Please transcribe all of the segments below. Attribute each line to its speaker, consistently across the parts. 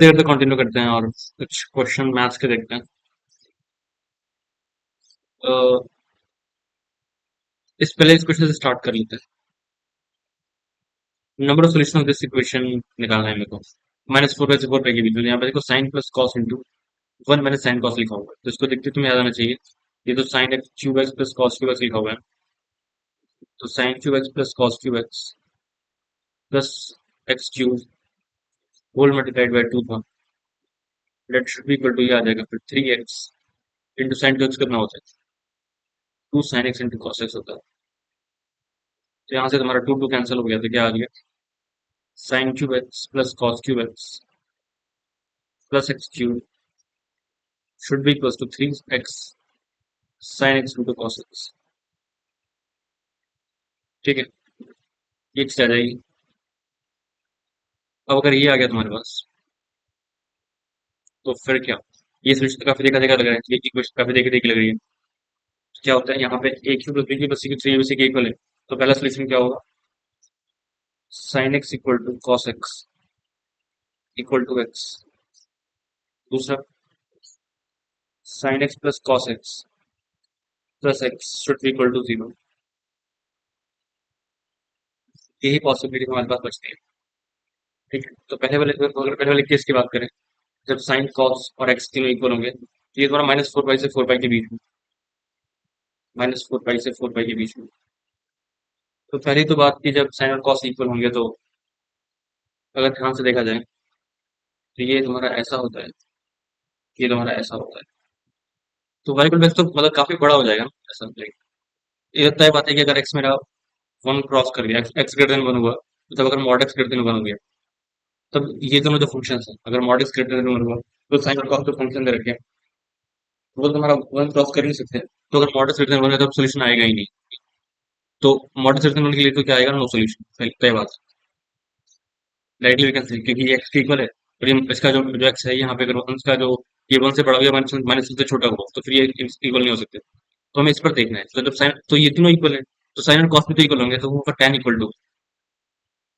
Speaker 1: देर तक कंटिन्यू करते हैं और कुछ क्वेश्चन मैथ्स के देखते हैं। अ, इस पहले इस क्वेश्चन से स्टार्ट कर लेते हैं। Number of solution of this equation निकालना है मेरे को। -4/4 की बीच में यहाँ पे देखो sine plus cos into 1 - sine cos लिखा हुआ है, तो इसको देखते तुम्हें याद आना चाहिए। ये तो sine x cube x plus cos cube x लिखा हुआ है, तो sine cube x plus cos cube x plus x cube whole multiplied by 2 था। That should be equal to ये आ जाएगा फिर 3x into sine cube x कितना होता है, 2 sine x into cos x होता है। तो यहाँ से तुम्हारा 2 कैंसिल हो गया, तो क्या आ गया, sign cube x plus cos cube x plus x cube should be equals to 3x sin x into cos x। ठीक है, ये चीज आ जाएगी। अब अगर ये आ गया तुम्हारे पास, तो फिर क्या, ये सोल्यूशन तो काफी देखा देखा लग रहा है, ये इक्वेशन काफी देखी देखी लग रही है। तो क्या होता है यहाँ पे a cube plus b cube plus c cube 3ab के इक्वल है, तो पहला सोल्यूशन क्या होगा, sin x equal to cos x equal to x। दूसरा sin x plus cos x plus x should be equal to 0। यही possibility हमारे पास बचती है। ठीक है, तो पहले वाले केस की बात करें, जब साइन कॉस और एक्स तीनों इक्वल होंगे, तो ये तुम्हारा -4 पाई से 4 पाई के बीच में, -4 पाई से 4 पाई के बीच में। तो पहली तो बात की, जब साइन और कॉस इक्वल होंगे, तो अगर ध्यान से देखा जाए तो ये तुम्हारा ऐसा होता है, ये तुम्हारा ऐसा होता है। तो वेरिएबल बेस तो मतलब काफी बड़ा हो जाएगा ना ऐसा, लाइक ये तय बात है कि अगर एक्स मेरा 1 क्रॉस कर गया, एक्स ग्रेटर देन 1 हुआ, तो तब अगर मॉड एक्स ग्रेटर देन 1 हो गया, तब ये दोनों जो फंक्शन है, अगर मॉड एक्स ग्रेटर देन 1 हुआ, तो साइन और कॉस जो फंक्शन दे रखे हैं, वो तुम्हारा 1 क्रॉस कर ही नहीं सकते। तो अगर मॉड एक्स ग्रेटर देन 1 है, तब सोल्यूशन आएगा ही नहीं। तो मॉड एक्स ग्रेटर देन 1 के लिए तो क्या आएगा, नो सोल्यूशन, तय बात। डायरेक्टली वी कैन सी, क्योंकि ये एक्स के इक्वल है, और ये इसका जो एक्स है यहाँ पे, अगर इसका जो ये 1 से बड़ा हो या माइनस से छोटा हुआ, तो फिर ये इक्वल नहीं हो सकते। तो हमें इस पर देखना है, तो जब साइन, तो ये तीनों इक्वल है, तो साइन और कॉस भी तो इक्वल होंगे, तो वो tan इक्वल टू,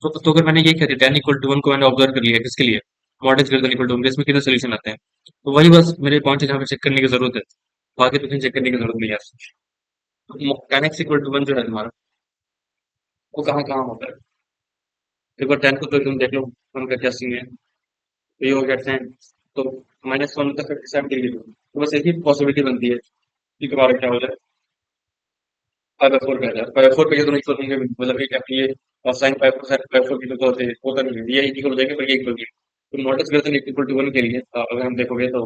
Speaker 1: तो अगर मैंने ये कह दिया tan इक्वल टू 1 को मैंने ऑब्जर्व कर लिया, किसके लिए, mod x greater than equal to, इसमें कितने सोल्यूशन आते हैं। तो वही बस मेरे पॉइंट है जहाँ पे चेक करने की जरूरत है, आगे तो कहीं चेक करने की जरूरत नहीं है। tan x इक्वल टू 1 जो है तुम्हारा, वो कहाँ कहाँ होता है। एक बार tan को तो तुम देख लो, 1 का क्या सीन है, तो ये हो गया tan, तो -1 तक डिसाइड कर लीजिए, तो बस एक ही पॉसिबिलिटी बनती है कि तुम्हारा क्या हो जाए, 5/4 पे आ जाए। 5/4 पे ये दोनों इक्वल होंगे, मतलब ये क्या कि ये और साइन 5/4 की तो होता नहीं है, ये इक्वल हो जाएंगे, पर ये इक्वल नहीं है। तो mod x greater than equal to 1 के लिए अगर हम देखोगे, तो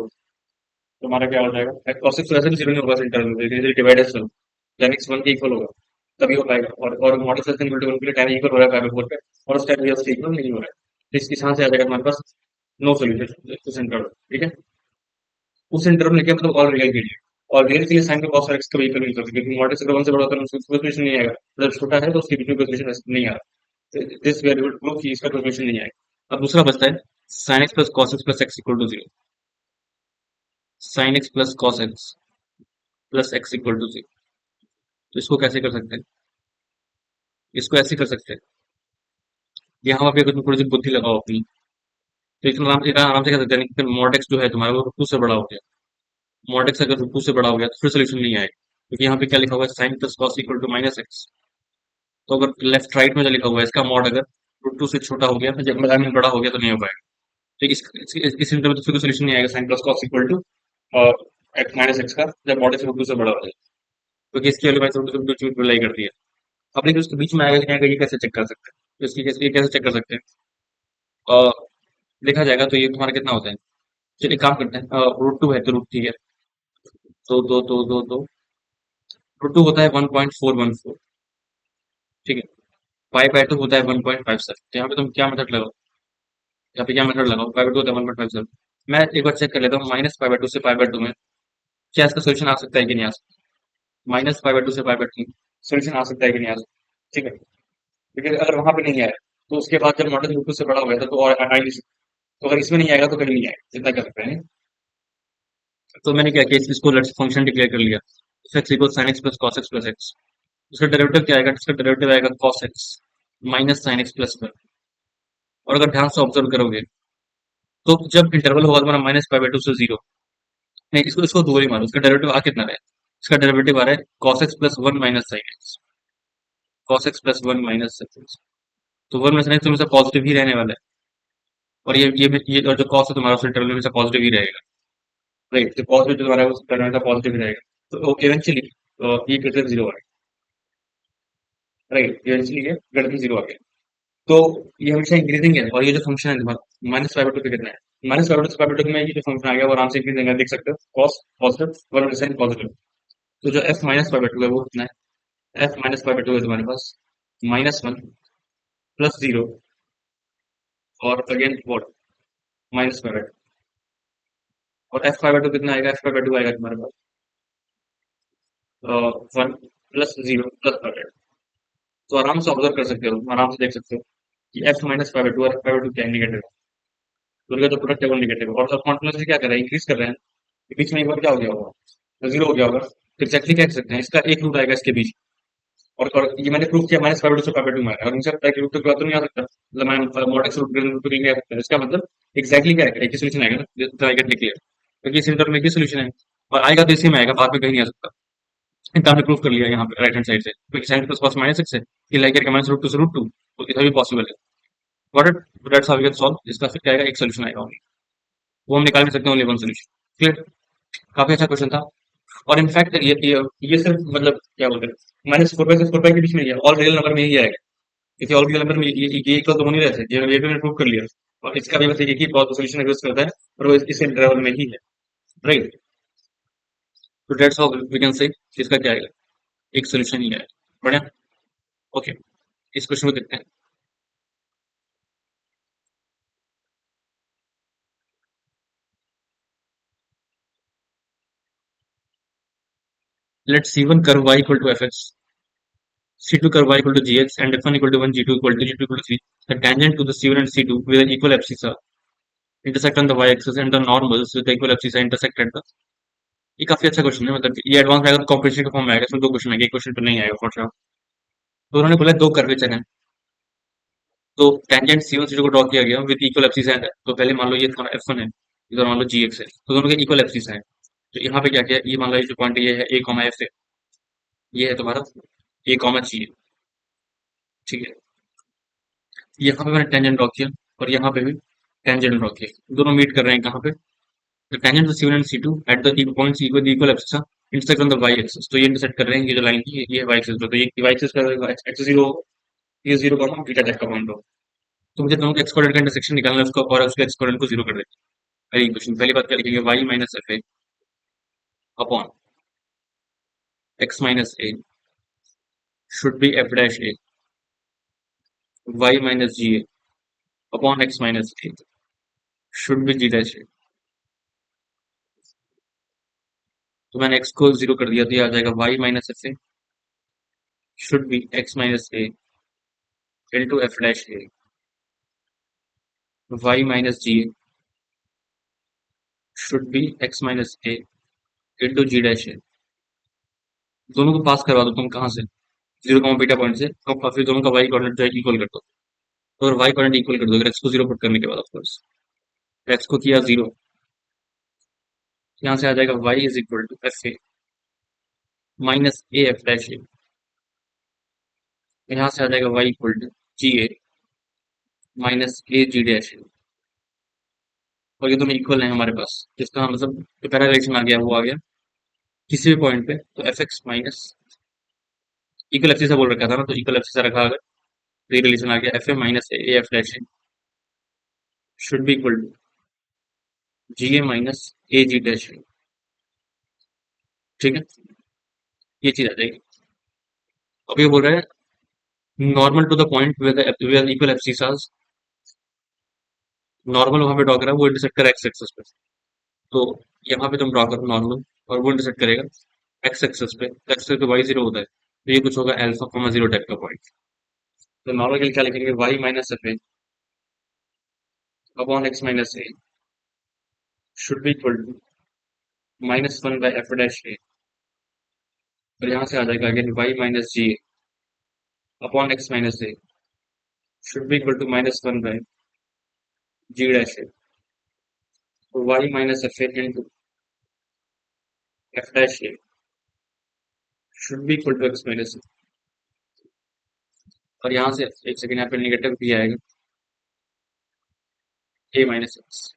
Speaker 1: तुम्हारा क्या हो जाएगा, cos x वैसे भी 0 नहीं होगा सेंटर में, इसे डिवाइड है सब, tan x 1 के इक्वल होगा, तभी हो पाएगा। और मॉड एक्स इक्वल टू 1 के लिए tan इक्वल हो रहा है 5/4 पे, और उस टाइम ये उसके इक्वल नहीं हो रहा है, तो इसकी यहाँ से आ जाएगा हमारे पास नो सोल्यूशन टू सेंटर। ठीक है, उस सेंटर में लेके मतलब ऑल रियल के लिए, और रियल के लिए साइन का cos और x का इक्वल नहीं कर सकते, क्योंकि मॉड एक्स अगर 1 से बड़ा होता है तो उसका सोल्यूशन नहीं आएगा, मतलब छोटा है तो उसके बीच में कोई सोल्यूशन नहीं आ रहा, दिस वेरिएबल प्रूव कि इसका कोई सोल्यूशन नहीं आएगा। अब दूसरा बचता है sin x plus cos x plus x equal to 0, sin x plus cos x plus x equal to 0। तो इसको कैसे कर सकते हैं, इसको ऐसे कर सकते हैं, यहाँ पे अगर तुम थोड़ी सी बुद्धि लगाओ अपनी, तो आराम से कह सकते हैं कि मॉड एक्स जो है तुम्हारा, वो टू से बड़ा हो गया। मॉड एक्स अगर टू से बड़ा हो गया, तो फिर सोल्यूशन नहीं आएगा, क्योंकि यहाँ पे क्या लिखा हुआ है, sine plus cos equal to minus x. तो अगर लेफ्ट राइट में जो लिखा हुआ है, इसका मॉड अगर रूट टू से छोटा हो गया, तो जब आई मीन बड़ा हो गया, तो नहीं हो पाएगा। तो इस इंटर में तो फिर सोल्यूशन नहीं आएगा, sine plus cos equal to x minus x का, जब मॉड एक्स रूट टू से बड़ा हो जाए, क्योंकि इसकी वैल्यू माइनस रूट टू से लाई करती है। अब लेकिन उसके बीच में आएगा कि नहीं आएगा, ये कैसे चेक कर सकते हैं, तो इसकी कैसे, ये कैसे चेक कर सकते हैं, अ, देखा जाएगा तो ये तुम्हारा कितना होता है। चलिए एक काम करते हैं, रूट टू है तो रूट, ठीक है, तो रूट टू होता है 1.414। ठीक है, पाई बाय टू होता है 1.57। तो यहाँ पे तुम क्या मेथड लगाओ, यहाँ पे क्या मेथड लगाओ, पाई बाय टू होता है 1.57। मैं एक बार चेक कर लेता हूँ, माइनस पाई बाय टू से पाई बाय टू में क्या इसका सोल्यूशन आ सकता है कि नहीं आ सकता, माइनस पाई बाय टू से पाई बाय टू सोल्यूशन आ सकता है कि नहीं आ सकता। ठीक है, लेकिन अगर वहां पे नहीं आया, तो उसके बाद जब मॉडल रूट टू से बड़ा हो गया था, तो और आ ही नहीं सकता। तो अगर इसमें नहीं आएगा तो कहीं नहीं आएगा, इतना कर सकते हैं। तो मैंने क्या किया, इसको फंक्शन डिक्लेयर कर लिया, x equal sine x plus cos x plus x. उसका डेरिवेटिव क्या आएगा, इसका डेरिवेटिव आएगा cos x minus sine x plus one. और अगर ध्यान से ऑब्जर्व करोगे, तो जब इंटरवल होगा तुम्हारा माइनस पाई बाई टू से जीरो, नहीं इसको इसको दो ही मानो, इसका डेरिवेटिव आ कितना रहा है, इसका डेरिवेटिव आ रहा है cos x plus one minus sine x, cos x plus one minus sine x. तो वन माइनस साइन एक्स हमेशा पॉजिटिव ही रहने वाला है, और ये और जो cos है तुम्हारा उस इंटरवल में हमेशा पॉजिटिव ही रहेगा, राइट। तो cos जो तुम्हारा है उस इंटरवल में हमेशा पॉजिटिव ही रहेगा। तो इवेंचुअली ये ग्रेटर जीरो आ गया, राइट, इवेंचुअली ये ग्रेटर जीरो आ गया। तो ये हमेशा इंक्रीजिंग है, और ये जो फंक्शन है तुम्हारा माइनस फाइव टू पे कितना है, माइनस फाइव टू में ये जो फंक्शन आ गया वो आराम से इंक्रीजिंग है, देख सकते हो cos positive one sine positive. तो जो एफ माइनस फाइव टू है वो कितना है, एफ माइनस फाइव टू है तुम्हारे पास माइनस वन प्लस जीरो, और अगेन वॉट माइनस फाइव, और एफ फाइव टू कितना आएगा, एफ फाइव टू आएगा तुम्हारे पास one plus zero plus five. तो आराम से ऑब्जर्व कर सकते हो, आराम से देख सकते हो कि एफ माइनस फाइव टू और एफ फाइव टू क्या नेगेटिव है, तो उनका जो प्रोडक्ट है वो नेगेटिव है, और सब कॉन्टिन्यूसली क्या कर रहे हैं, इंक्रीज कर रहे हैं। बीच में एक बार क्या हो गया होगा, तो जीरो हो गया होगा। तो एग्जैक्टली क्या कह सकते हैं, इसका एक रूट आएगा इसके बीच, और ये मैंने प्रूव किया माइनस फाइव टू से फाइव टू में आया, और इनसे एक रूट तो नहीं आ सकता, मतलब मैं मॉड एक्स रूट रूट नहीं आ सकता, इसका मतलब एग्जैक्टली क्या है, एक ही सोल्यूशन आएगा ना, जितना आई गेट क्लियर, क्योंकि इस इंटर में एक ही सोल्यूशन है, और आएगा तो इसी में आएगा, बाद में कहीं नहीं आ सकता। इतना हमने प्रूव कर लिया यहाँ पे राइट हैंड साइड से, क्योंकि sine plus cos minus x है, ये लाइक करके माइनस रूट टू से रूट टू, तो इतना भी पॉसिबल है। What it, that's how we can solve, इसका फिर क्या आएगा, एक सोल्यूशन आएगा only। वो हम निकाल भी सकते हैं ओनली वन सोल्यूशन। क्लियर, काफी अच्छा क्वेश्चन था। और इनफैक्ट ये सिर्फ मतलब क्या बोलते हैं, माइनस फोर बाई के बीच में ही है, ऑल रियल नंबर में ही आएगा, क्योंकि ऑल रियल नंबर में ये इक्वल तो हो नहीं रहते, ये भी मैंने प्रूव कर लिया, और इसका भी बस एक ही सोल्यूशन एग्जिस्ट करता है, और वो इस इंटरवल में ही है, राइट। तो that's how we can say इसका क्या आएगा, एक सोल्यूशन ही है। बढ़िया, ओके, इस क्वेश्चन को देखते हैं। Let C1 curve y equal to fx, C2 curve y equal to gx, and f1 equal to 1, g2 equal to g2 equal to 3. The tangent to the C1 and C2 with an equal abscissa intersect on the y-axis, and the normals with the equal abscissa intersect at the। ये काफी अच्छा question है, मतलब ये advance आएगा तो competition के form में आएगा, इसमें दो क्वेश्चन आएंगे, एक क्वेश्चन तो नहीं आएगा फॉर श्योर। तो उन्होंने बोला दो कर्वेचर हैं, तो टेंजेंट C1 C2 को ड्रॉ किया गया विद इक्वल एब्सिस है, तो पहले मान लो ये तुम्हारा F1 है, इधर मान लो Gx है, तो दोनों के इक्वल एब्सिस है। तो यहाँ पे क्या किया, ये मान लो ये जो पॉइंट ये है A कॉमा F है, ये है तुम्हारा A कॉमा G है, ठीक है। यहाँ पे मैंने टेंजेंट ड्रॉ किया, और यहाँ पे भी टेंजेंट ड्रॉ किया, दोनों मीट कर रहे हैं कहाँ पे, तो tangent C1 and C2 at the points equal equal abscess intersect on the y axis, तो ये इंटरसेक्ट कर रहे हैं, ये जो लाइन थी ये है y एक्सिस पे, तो ये y एक्सिस का एक्सिस जीरो, ये जीरो कॉमा बीटा टाइप का पॉइंट हो। तो मुझे दोनों के एक्स कोऑर्डिनेट का इंटरसेक्शन निकालना है उसका, और उसके एक्स कोऑर्डिनेट को जीरो कर देना है। पहली क्वेश्चन, पहली बात क्या लिखेंगे, y minus f a upon x minus a should be f dash a, y minus g a upon x minus a should be g dash a. तो मैंने x को जीरो कर दिया, तो ये आ जाएगा y minus f a should be x minus a into f dash a, y minus g a should be x minus a into g dash a. दोनों को पास करवा दो तुम कहाँ से, जीरो कॉमा बीटा पॉइंट से, तो फिर दोनों का y कोऑर्डिनेट जो है इक्वल कर दो, तो अगर y कोऑर्डिनेट इक्वल कर दो, अगर x को जीरो पुट करने के बाद ऑफ कोर्स, x को किया जीरो, यहाँ से आ जाएगा y is equal to f a minus a f dash a, यहाँ से आ जाएगा y equal to g a minus a g dash a, और ये दोनों इक्वल है हमारे पास, जिसका मतलब जो पहला रिलेशन आ गया वो आ गया किसी भी पॉइंट पे, तो F x minus equal F से बोल रखा था ना, तो इक्वल एफ से रखा, अगर तो ये रिलेशन आ गया f a minus a f dash a should be equal to g a minus a g dash a, ठीक है, ये चीज आ जाएगी। अब ये बोल रहा है normal to the point where equal abscissas, normal वहां पे ड्रॉ करा, वो इंटरसेक्ट करा एक्स एक्सिस पे, तो यहाँ पे तुम ड्रॉ करो नॉर्मल, और वो इंटरसेक्ट करेगा एक्स एक्सिस पे, तो एक्स पे वाई जीरो होता है, तो ये कुछ होगा अल्फा कॉमा जीरो टाइप का पॉइंट। तो नॉर्मल के लिए क्या लिखेंगे, y minus f a upon x minus a should be equal to minus one by f dash a, और यहाँ से आ जाएगा again y minus g upon x minus a should be equal to minus one by g dash a. Y minus f a into f dash a should be equal to x minus. और यहाँ से एक second यहाँ पे negative भी आएगा, ए minus x,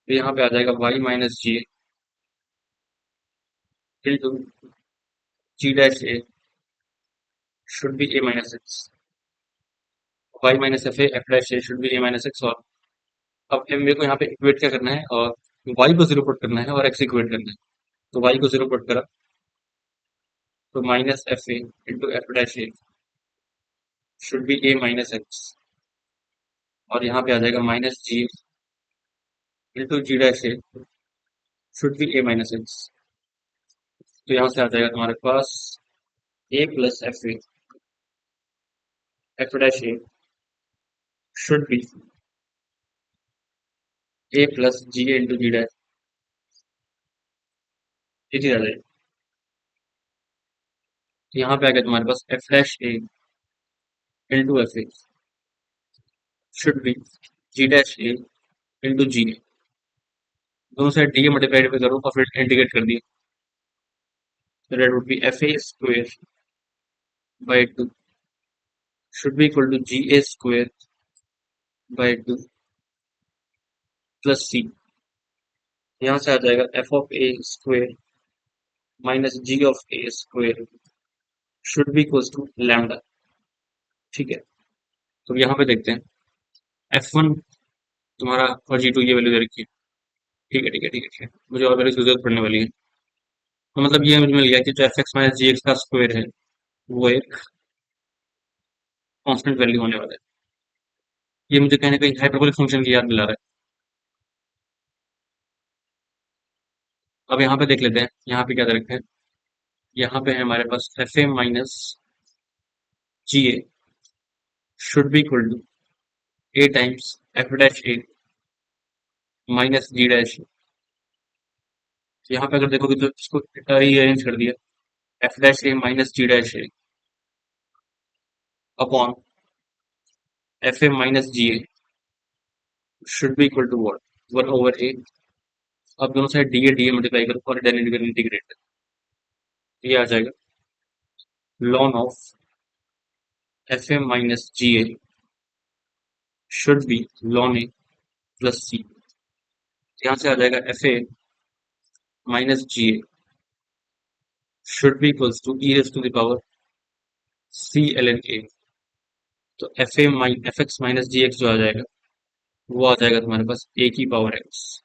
Speaker 1: तो यहाँ पे आ जाएगा y minus g into g dash a should be a minus x. Y minus f a f dash a should be a minus x. और अब मेरे को यहाँ पे इक्वेट क्या करना है, और वाई को जीरो पुट करना है और एक्स इक्वेट करना है। तो वाई को जीरो पुट करा तो minus f a into f dash a should be a minus x. और यहाँ पे आ जाएगा minus g into g dash a should be a minus x. तो यहाँ से आ जाएगा तुम्हारे पास a plus f dash a should be a plus g into g dash, ये चीज आ जाएगी। तो यहाँ पे आ गया तुम्हारे पास f dash a into f a should be g dash a into g. दोनों साइड डी मल्टीप्लाइड पे करो और फिर इंटीग्रेट कर दिया, तो that would be f a square by 2 should be equal to g a square by 2 plus c. यहाँ से आ जाएगा f of a square minus g of a square should be equal to lambda. ठीक है, तो यहाँ पे देखते हैं एफ वन तुम्हारा और जी टू ये वैल्यू दे रखी है। ठीक है ठीक है ठीक है ठीक है, मुझे और वैल्यू की जरूरत पड़ने वाली है। तो मतलब ये मुझे मिल गया कि जो एफ एक्स माइनस जी एक्स का स्क्वायर है वो एक कांस्टेंट वैल्यू होने वाला है। ये मुझे कहीं ना कहीं हाइपरबोलिक फंक्शन की याद दिला रहा है। अब यहाँ पे देख लेते हैं यहाँ पे क्या दे रखा है। यहाँ पे है हमारे पास f a minus g a should be equal to a times f dash a minus g dash. यहाँ पे अगर देखोगे तो इसको रीअरेंज कर दिया, f dash a minus g dash a upon f a minus g a should be equal to what, 1/a। अब दोनों साइड डी ए मल्टीप्लाई करो और देन इंटीग्रेट, ये आ जाएगा ln of f a minus g a should be ln a plus c. यहाँ से आ जाएगा f a minus g a should be equals to e raise to the power c l n a. तो F x minus जी x जो आ जाएगा वो आ जाएगा तुम्हारे पास ए की पावर एक्स।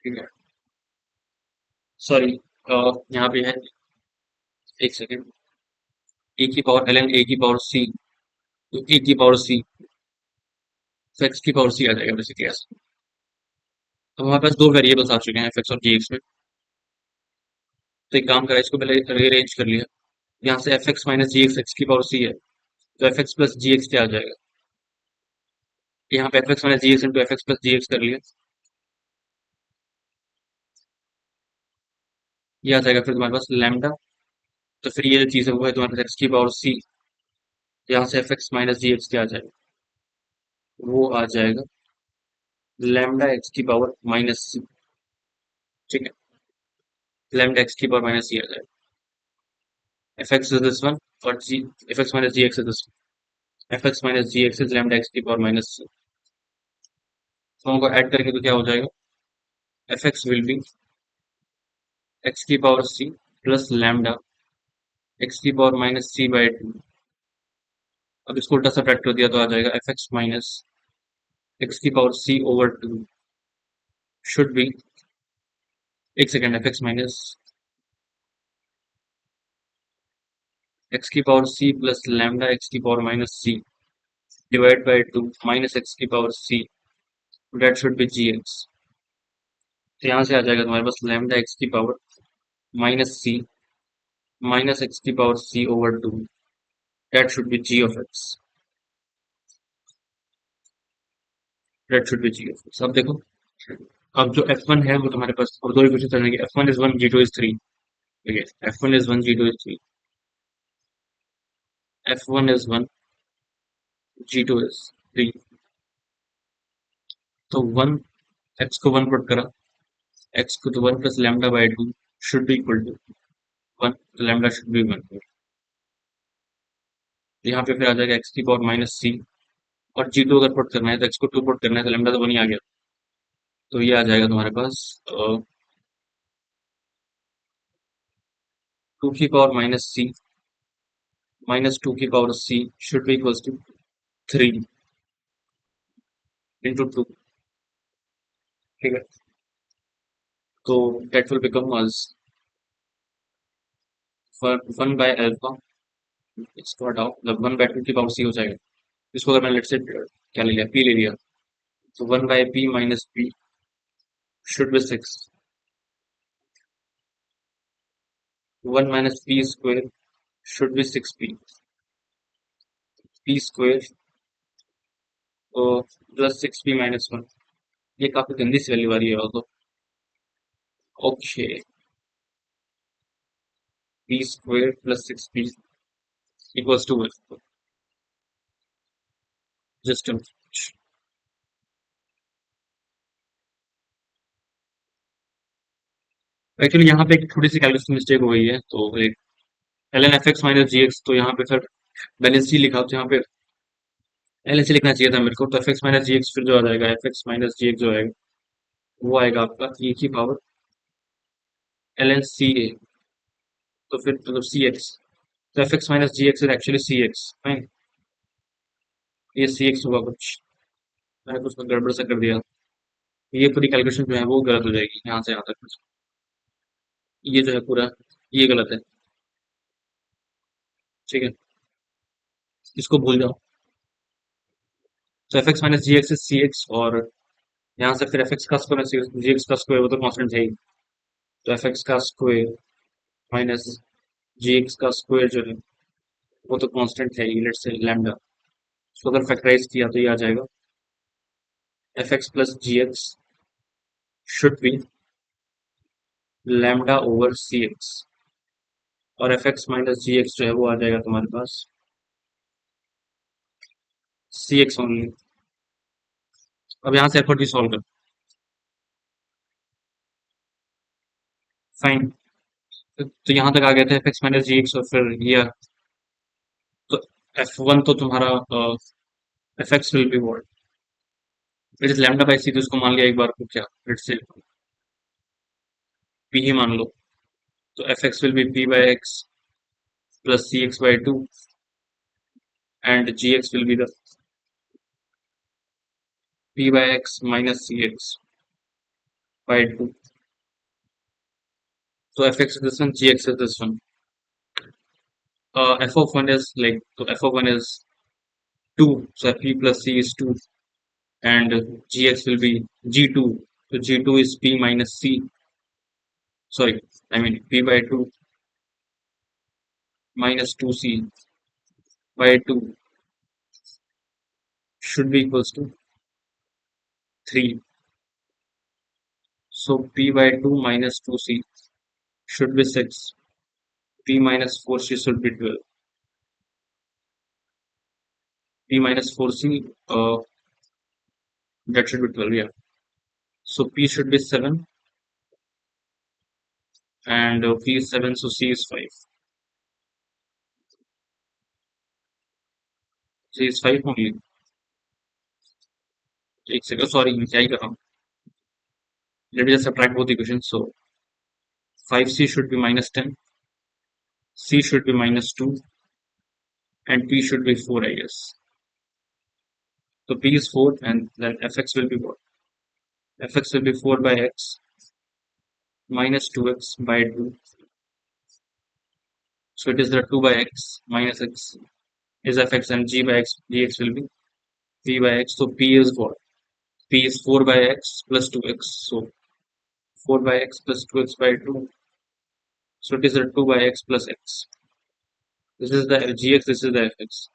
Speaker 1: ठीक है, सॉरी, यहाँ पे है, एक सेकेंड, ए की पावर एल एन ए की पावर सी, तो ए की पावर सी, तो एक्स की पावर सी आ जाएगा बेसिकली ऐसा। तो हमारे पास दो वेरिएबल्स आ चुके हैं एफ एक्स और जी एक्स में। तो एक काम करा, इसको पहले रीअरेंज कर लिया। यहाँ से एफ एक्स माइनस जी एक्स एक्स की पावर सी है, तो F x plus g x क्या आ जाएगा, यहाँ पे एफ एक्स माइनस जी x into f x plus g x कर लिया, ये आ जाएगा फिर तुम्हारे पास लैम्डा। तो फिर ये जो चीज़ है वो है तुम्हारे पास एक्स की पावर सी, यहाँ से एफ एक्स माइनस जी एक्स क्या आ जाएगा, वो आ जाएगा लैम्डा एक्स की पावर माइनस सी। ठीक है, lambda x की पावर माइनस सी आ जाएगा। F x is this one और g f x minus ji x is this one. F x minus ji x is lambda x की power minus c. दोनों को add करेंगे तो क्या हो जाएगा, f x will B x की power c plus lambda x की पावर माइनस सी बाई 2। अब इसको उल्टा सब्ट्रैक्ट कर दिया तो आ जाएगा एफ एक्स माइनस एक्स की power c over 2 should be, एक second, f x minus x की power c plus lambda x की power minus c divide by 2 minus x की power c, that should be g x. तो यहाँ से आ जाएगा तुम्हारे पास लैम्डा एक्स की power minus c minus x की power c over 2, that should be g of x, that should be g of x. अब देखो, अब जो एफ वन है वो तुम्हारे पास और दो इक्वेशन चलेंगे, f one is one g two is three. ठीक है, f one is one g two is three, f one is one g two is three. तो वन, एक्स को वन पुट करा, एक्स को तो one plus lambda by two should be equal to one, तो lambda should be one. यहाँ पे फिर आ जाएगा एक्स की पावर माइनस सी, और जी टू अगर पुट करना है तो एक्स को टू पुट करना है, तो लैम्डा तो वन ही आ गया। तो ये आ जाएगा तुम्हारे पास टू की power minus c minus two की power c should be equal to three into two. ठीक है, तो that will become as one by alpha, इसको हटाओ, मतलब वन बाय टू की पावर सी हो जाएगा। इसको अगर मैं लेट से क्या ले लिया, पी ले लिया, तो one by p minus p should be six, one minus p square should be six p, p square plus six p minus one. ये काफी गंदी सी वैल्यू आ रही है तो okay, p square plus six p equals to just actually यहाँ पे एक थोड़ी सी कैलकुलेशन मिस्टेक हो गई है, तो एक l n f x minus जी एक्स, तो यहाँ पे फिर मैंने सी लिखा, तो यहाँ पे एल एन सी लिखना चाहिए था मेरे को, तो एफ एक्स माइनस जी एक्स फिर जो आ जाएगा, एफ एक्स माइनस जी एक्स जो आएगा वो आएगा आपका ई की power l n c a, तो फिर मतलब सी एक्स, तो F x minus ji x is actually c x fine, ये सी एक्स होगा कुछ, मैंने कुछ गड़बड़ सा कर दिया, ये पूरी कैलकुलेशन जो है वो गलत हो जाएगी यहाँ से यहाँ तक, ये जो है पूरा ये गलत है। ठीक है, इसको भूल जाओ, तो एफ एक्स माइनस जी एक्स सी एक्स, और यहाँ से फिर एफ एक्स का स्क्वायर जी एक्स का स्क्वायर वो तो कॉन्स्टेंट है ही, तो एफ एक्स का स्क्वायर माइनस जी एक्स का स्क्वायर जो है वो तो कांस्टेंट है ही, लेट्स से लैम्डा, इसको अगर फैक्टराइज किया तो ये आ जाएगा f x plus g x should be lambda over c x, और एफ एक्स माइनस जी एक्स जो है वो आ जाएगा तुम्हारे पास सी एक्स ओनली। अब यहाँ से एफर्ट भी सॉल्व कर, फाइन, तो यहाँ तक आ गए थे एफ एक्स माइनस जी एक्स, और फिर ये तो एफ वन तो तुम्हारा f x will be what, it is lambda by c, तो इसको मान लिया एक बार को क्या, लेट्स से पी ही मान लो, तो F x will be p by x plus c x by two, and g x will be the p by x minus cx by 2. So fx is this one, gx is this one. F of 1 is like, so f of 1 is 2, so p plus c is 2, and gx will be g2, so g2 is p minus c, sorry, I mean p by 2 minus 2c by 2 should be equals to 3. So p by 2 minus 2c should be 6, p minus 4c should be 12, p minus 4c that should be 12, yeah. So p should be 7, and p is 7, so c is 5. C is 5 only. एक second, sorry मैं क्या ही कर रहा हूँ, let me just subtract both equations. So 5c should be minus 10, c should be minus 2, and p should be 4, I guess. So p is 4, and then fx will be what? Fx will be 4 by x minus 2x by 2. So it is the 2 by x minus x is fx, and g by x dx will be p by x. So p is what? P is 4 by x plus 2x. So 4 by x plus 2x by 2. So it is the 2 by x plus x. This is the gx, this is the fx.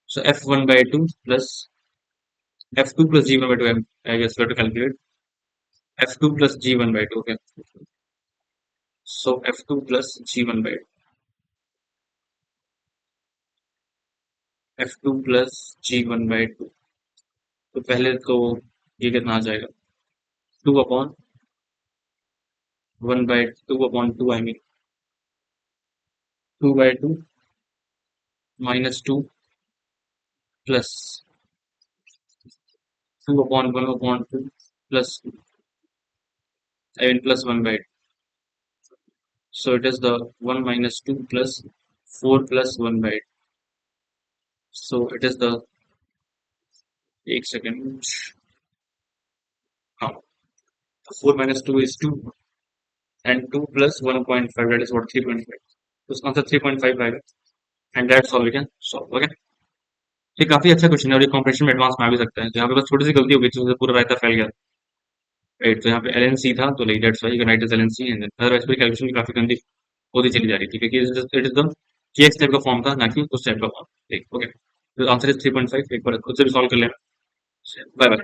Speaker 1: So f1 by 2 plus f2 plus g1 by 2, I guess we have to calculate f2 plus g1 by 2. Okay, so f2 plus g1 by 2, f2 plus g1 by 2, तो पहले तो ये कितना आ जाएगा? 2/1/2 I mean 2/2 -2 plus 2/1/2 plus I mean plus 1/2. So it is the 1 minus 2 plus 4 plus 1/8. So it is the, एक second, हाँ, 4 minus 2 is 2 and 2 plus 1.5, that is what, 3.5. तो इसका आंसर 3.5 आएगा and that's all we can solve. Okay, ये काफी अच्छा question है और ये कॉम्पिटिशन में एडवांस में आ भी सकता है. तो यहाँ पे बस छोटी सी गलती हो गई थी, पूरा रायता फैल गया. राइट, तो यहाँ पे LNC था तो like that's why you can write as LNC and otherwise पूरी कैलकुलेशन भी काफी गंदी होती चली जा रही थी क्योंकि it is the KX type का फॉर्म था, ना कि उस टाइप का फॉर्म. ठीक, ओके, तो आंसर इज 3.5. एक बार खुद से भी सॉल्व कर लेना. Bye bye.